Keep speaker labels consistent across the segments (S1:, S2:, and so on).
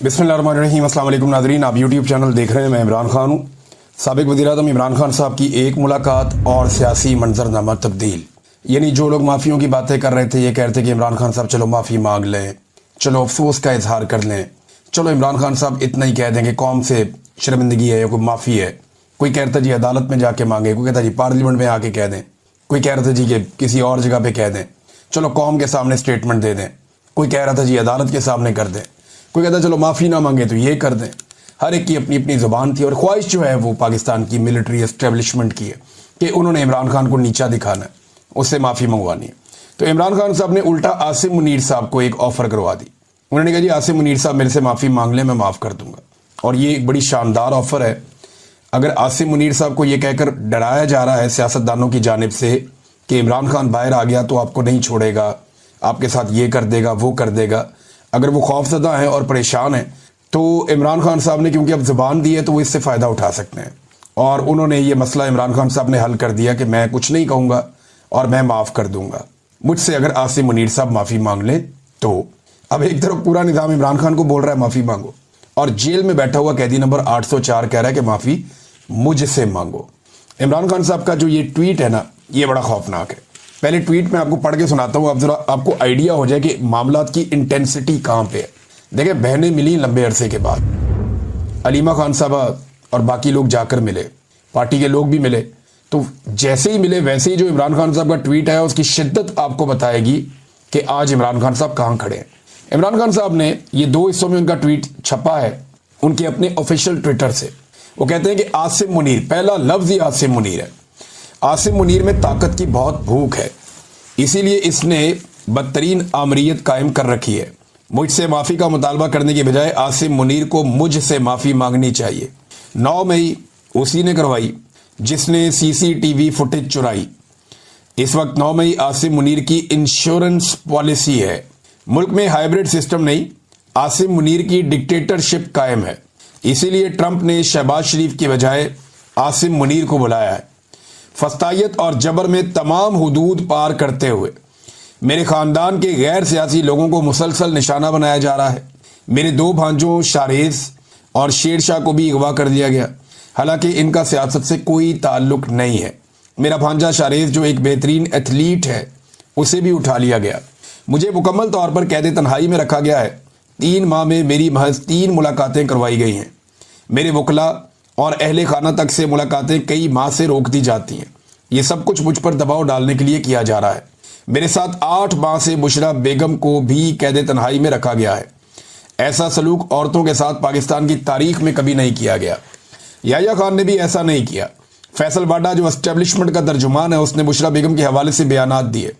S1: बिस्मिल्लाहिर्रहमानिर्रहीम। अस्सलाम वालेकुम नाज़रीन, आप यूट्यूब चैनल देख रहे हैं। मैं इमरान खान हूँ। साबिक़ वज़ीर-ए-आज़म इमरान खान साहब की एक मुलाकात और सियासी मंजरनामा तब्दील। यानी जो लोग माफ़ियों की बातें कर रहे थे, ये कह रहे थे कि इमरान खान साहब चलो माफ़ी मांग लें, चलो अफसोस का इजहार कर लें, चलो इमरान खान साहब इतना ही कह देंगे कौम से शर्मिंदगी है या कोई माफ़ी है। कोई कहता जी अदालत में जाके मांगे, कोई कहता जी पार्लियामेंट में आके कह दें, कोई कह रहा था जी कि किसी और जगह पे कह दें, चलो कौम के सामने स्टेटमेंट दे दें, कोई कह रहा था जी अदालत के सामने कर दें, कोई कहता चलो माफ़ी ना मांगे तो ये कर दें। हर एक की अपनी अपनी ज़ुबान थी और ख्वाहिश जो है वो पाकिस्तान की मिलिट्री एस्टेब्लिशमेंट की है कि उन्होंने इमरान खान को नीचा दिखाना है, उससे माफ़ी मंगवानी है। तो इमरान खान साहब ने उल्टा आसिम मुनीर साहब को एक ऑफ़र करवा दी। उन्होंने कहा जी आसिम मुनीर साहब मेरे से माफ़ी मांग लें, मैं माफ़ कर दूंगा। और ये एक बड़ी शानदार ऑफ़र है। अगर आसिम मुनीर साहब को ये कहकर डराया जा रहा है सियासतदानों की जानिब से कि इमरान खान बाहर आ गया तो आपको नहीं छोड़ेगा, आपके साथ ये कर देगा वो कर देगा, अगर वो खौफजदा हैं और परेशान हैं तो इमरान खान साहब ने क्योंकि अब ज़बान दी है तो वो इससे फ़ायदा उठा सकते हैं। और उन्होंने ये मसला इमरान खान साहब ने हल कर दिया कि मैं कुछ नहीं कहूँगा और मैं माफ़ कर दूंगा मुझसे अगर आसिम मुनीर साहब माफ़ी मांग लें तो। अब एक तरफ पूरा निज़ाम इमरान खान को बोल रहा है माफ़ी मांगो, और जेल में बैठा हुआ कैदी नंबर 804 कह रहा है कि माफ़ी मुझसे मांगो। इमरान खान साहब का जो ये ट्वीट है ना, ये बड़ा खौफनाक है। पहले ट्वीट में आपको पढ़ के सुनाता हूँ, आप जरा आपको आइडिया हो जाए कि मामलात की इंटेंसिटी कहाँ पे है। देखिए, बहनें मिली लंबे अरसे के बाद, अलीमा खान साहबा और बाकी लोग जाकर मिले, पार्टी के लोग भी मिले। तो जैसे ही मिले वैसे ही जो इमरान खान साहब का ट्वीट आया उसकी शिद्दत आपको बताएगी कि आज इमरान खान साहब कहाँ खड़े हैं। इमरान खान साहब ने ये दो हिस्सों में उनका ट्वीट छपा है उनके अपने ऑफिशियल ट्विटर से। वो कहते हैं कि आसिम मुनीर, पहला लफ्ज ही आसिम मुनीर है। आसिम मुनीर में ताकत की बहुत भूख है, इसीलिए इसने बदतरीन आमरीत कायम कर रखी है। मुझसे माफ़ी का मुतालबा करने के बजाय आसिम मुनीर को मुझसे माफ़ी मांगनी चाहिए। 9 मई उसी ने करवाई जिसने सीसीटीवी फुटेज चुराई। इस वक्त 9 मई आसिम मुनीर की इंश्योरेंस पॉलिसी है। मुल्क में हाइब्रिड सिस्टम नहीं, आसिम मुनीर की डिक्टेटरशिप कायम है। इसीलिए ट्रंप ने शहबाज शरीफ की बजाय आसिम मुनीर को बुलाया है। फस्तायत और जबर में तमाम हुदूद पार करते हुए मेरे ख़ानदान के गैर सियासी लोगों को मुसलसल निशाना बनाया जा रहा है। मेरे 2 भांजों शारेज और शेर शाह को भी अगवा कर दिया गया, हालांकि इनका सियासत से कोई ताल्लुक नहीं है। मेरा भांजा शारेज जो एक बेहतरीन एथलीट है, उसे भी उठा लिया गया। मुझे मुकम्मल तौर पर कैद तन्हाई में रखा गया है। 3 माह में मेरी महज 3 मुलाकातें करवाई गई हैं। मेरे वकला और अहले खाना तक से मुलाकातें कई माह से रोक दी जाती हैं। ये सब कुछ मुझ पर दबाव डालने के लिए किया जा रहा है। मेरे साथ 8 माह से बुशरा बेगम को भी कैद तन्हाई में रखा गया है। ऐसा सलूक औरतों के साथ पाकिस्तान की तारीख में कभी नहीं किया गया। याह्या खान ने भी ऐसा नहीं किया। फैसल बाडा जो एस्टेब्लिशमेंट का तर्जुमान है, उसने बुशरा बेगम के हवाले से बयानात दिए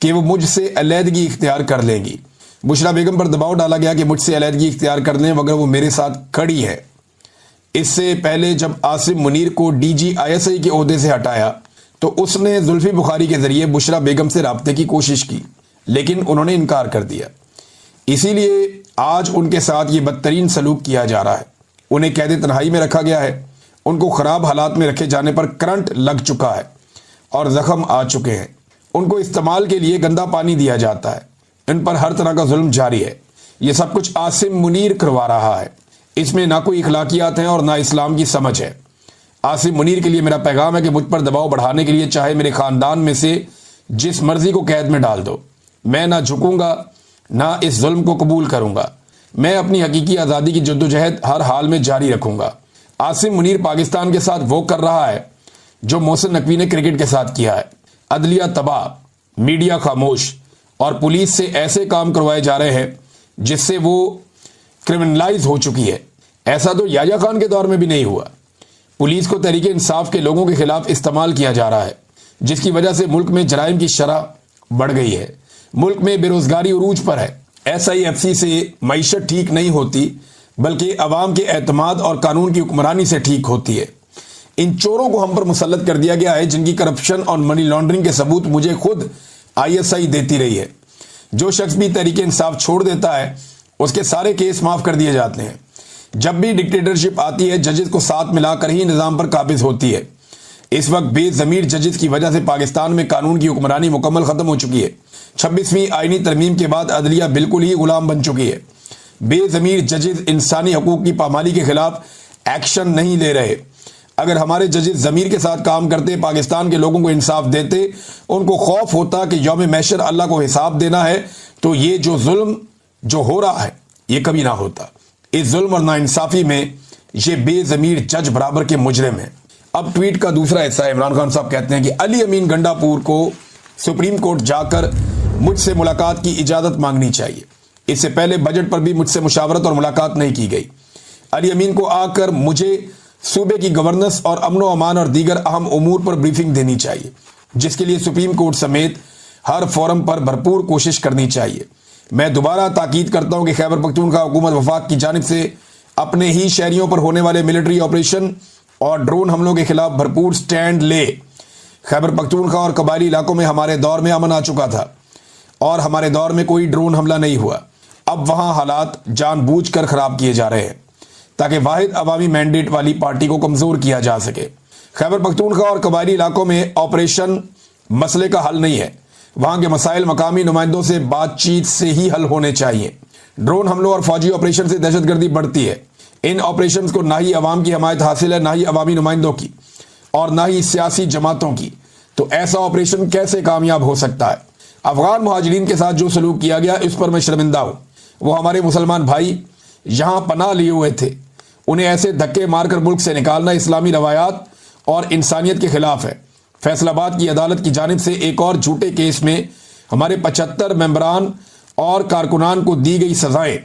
S1: कि वो मुझसे अलहदगी इख्तियार कर लेंगी। बुशरा बेगम पर दबाव डाला गया कि मुझसे अलहदगी इख्तियार कर लें मगर वो मेरे साथ खड़ी है। इससे पहले जब आसिम मुनीर को DGISI के ओहदे से हटाया तो उसने जुल्फी बुखारी के जरिए बुशरा बेगम से राब्ते की कोशिश की, लेकिन उन्होंने इनकार कर दिया। इसीलिए आज उनके साथ ये बदतरीन सलूक किया जा रहा है। उन्हें कैद तन्हाई में रखा गया है। उनको ख़राब हालात में रखे जाने पर करंट लग चुका है और ज़ख्म आ चुके हैं। उनको इस्तेमाल के लिए गंदा पानी दिया जाता है। इन पर हर तरह का जुल्म जारी है। ये सब कुछ आसिम मुनीर करवा रहा है। इसमें ना कोई इखलाकियात हैं और ना इस्लाम की समझ है। आसिम मुनीर के लिए मेरा पैगाम है कि मुझ पर दबाव बढ़ाने के लिए चाहे मेरे ख़ानदान में से जिस मर्जी को कैद में डाल दो, मैं ना झुकूंगा ना इस जुल्म को कबूल करूंगा। मैं अपनी हकीकी आज़ादी की जद्दोजहद हर हाल में जारी रखूंगा। आसिम मुनीर पाकिस्तान के साथ वो कर रहा है जो मोहसिन नकवी ने क्रिकेट के साथ किया है। अदलिया तबाह, मीडिया खामोश और पुलिस से ऐसे काम करवाए जा रहे हैं जिससे वो क्रिमिनलाइज हो चुकी है। ऐसा तो याह्या खान के दौर में भी नहीं हुआ। पुलिस को तहरीक इंसाफ के लोगों के खिलाफ इस्तेमाल किया जा रहा है, जिसकी वजह से मुल्क में जराइम की शरह बढ़ गई है। मुल्क में बेरोजगारी उरूज पर है। SIFC से मईशत ठीक नहीं होती बल्कि अवाम के एतमाद और कानून की हुक्मरानी से ठीक होती है। इन चोरों को हम पर मुसल्लत कर दिया गया है जिनकी करप्शन और मनी लॉन्ड्रिंग के सबूत मुझे खुद ISI देती रही है। जो शख्स भी तहरीक इंसाफ छोड़ देता है उसके सारे केस माफ कर दिए जाते हैं। जब भी डिक्टेटरशिप आती है जजेस को साथ मिलाकर ही निज़ाम पर काबिज होती है। इस वक्त बेज़मीर जजेस की वजह से पाकिस्तान में कानून की हुक्मरानी मुकम्मल ख़त्म हो चुकी है। 26वीं आईनी तरमीम के बाद अदलिया बिल्कुल ही गुलाम बन चुकी है। بے ضمیر ججز انسانی حقوق کی پامالی کے خلاف ایکشن نہیں لے رہے۔ اگر ہمارے ججز ضمیر کے ساتھ کام کرتے، پاکستان کے لوگوں کو انصاف دیتے، ان کو خوف ہوتا کہ یوم محشر اللہ کو حساب دینا ہے، تو یہ جو ظلم جو ہو رہا ہے یہ کبھی نہ ہوتا۔ اس ظلم اور ناانصافی میں یہ بے ضمیر جج برابر کے مجرم ہیں۔ اب ٹویٹ کا دوسرا حصہ عمران خان صاحب کہتے ہیں کہ علی امین گنڈا پور کو سپریم کورٹ جا کر مجھ سے ملاقات کی اجازت مانگنی چاہیے۔ اس سے پہلے بجٹ پر بھی مجھ سے مشاورت اور ملاقات نہیں کی گئی۔ علی امین کو آ کر مجھے صوبے کی گورننس اور امن و امان اور دیگر اہم امور پر بریفنگ دینی چاہیے، جس کے لیے سپریم کورٹ سمیت ہر فورم پر بھرپور کوشش کرنی چاہیے۔ میں دوبارہ تاکید کرتا ہوں کہ خیبر پختونخوا حکومت وفاق کی جانب سے اپنے ہی شہریوں پر ہونے والے ملٹری آپریشن اور ڈرون حملوں کے خلاف بھرپور سٹینڈ لے۔ خیبر پختونخوا اور قبائلی علاقوں میں ہمارے دور میں امن آ چکا تھا اور ہمارے دور میں کوئی ڈرون حملہ نہیں ہوا۔ اب وہاں حالات جان بوجھ کر خراب کیے جا رہے ہیں تاکہ واحد عوامی مینڈیٹ والی پارٹی کو کمزور کیا جا سکے۔ خیبر پختونخوا اور قبائلی علاقوں میں آپریشن مسئلے کا حل نہیں ہے، وہاں کے مسائل مقامی نمائندوں سے بات چیت سے ہی حل ہونے چاہیے۔ ڈرون حملوں اور فوجی آپریشن سے دہشت گردی بڑھتی ہے۔ ان آپریشنز کو نہ ہی عوام کی حمایت حاصل ہے، نہ ہی عوامی نمائندوں کی اور نہ ہی سیاسی جماعتوں کی، تو ایسا آپریشن کیسے کامیاب ہو سکتا ہے؟ افغان مہاجرین کے ساتھ جو سلوک کیا گیا اس پر میں شرمندہ ہوں۔ وہ ہمارے مسلمان بھائی یہاں پناہ لیے ہوئے تھے، انہیں ایسے دھکے مار کر ملک سے نکالنا اسلامی روایات اور انسانیت کے خلاف ہے۔ فیصل آباد کی عدالت کی جانب سے ایک اور جھوٹے کیس میں ہمارے 75 ممبران اور کارکنان کو دی گئی سزائیں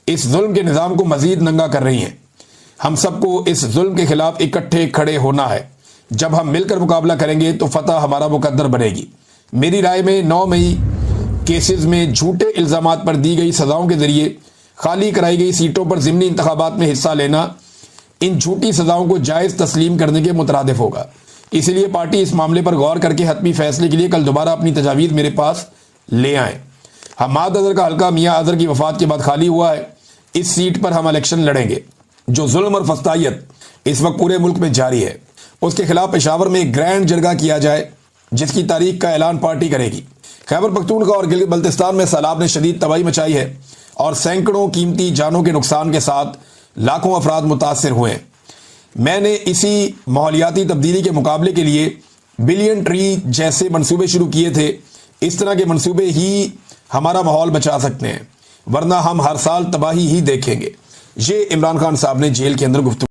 S1: اس ظلم کے نظام کو مزید ننگا کر رہی ہیں۔ ہم سب کو اس ظلم کے خلاف اکٹھے کھڑے ہونا ہے۔ جب ہم مل کر مقابلہ کریں گے تو فتح ہمارا مقدر بنے گی۔ میری رائے میں 9 مئی کیسز میں جھوٹے الزامات پر دی گئی سزاؤں کے ذریعے خالی کرائی گئی سیٹوں پر ضمنی انتخابات میں حصہ لینا ان جھوٹی سزاؤں کو جائز تسلیم کرنے کے مترادف ہوگا۔ اسی لیے پارٹی اس معاملے پر غور کر کے حتمی فیصلے کے لیے کل دوبارہ اپنی تجاویز میرے پاس لے آئیں۔ حماد اظہر کا حلقہ میاں اظہر کی وفات کے بعد خالی ہوا ہے، اس سیٹ پر ہم الیکشن لڑیں گے۔ جو ظلم اور فسطائیت اس وقت پورے ملک میں جاری ہے، اس کے خلاف پشاور میں ایک گرینڈ جرگہ کیا جائے جس کی تاریخ کا اعلان پارٹی کرے گی۔ خیبر پختونخوا اور گلگت بلتستان میں سیلاب نے شدید تباہی مچائی ہے اور سینکڑوں قیمتی جانوں کے نقصان کے ساتھ لاکھوں افراد متاثر ہوئے ہیں۔ میں نے اسی ماحولیاتی تبدیلی کے مقابلے کے لیے بلین ٹری جیسے منصوبے شروع کیے تھے۔ اس طرح کے منصوبے ہی ہمارا ماحول بچا سکتے ہیں، ورنہ ہم ہر سال تباہی ہی دیکھیں گے۔ یہ عمران خان صاحب نے جیل کے اندر گفتگو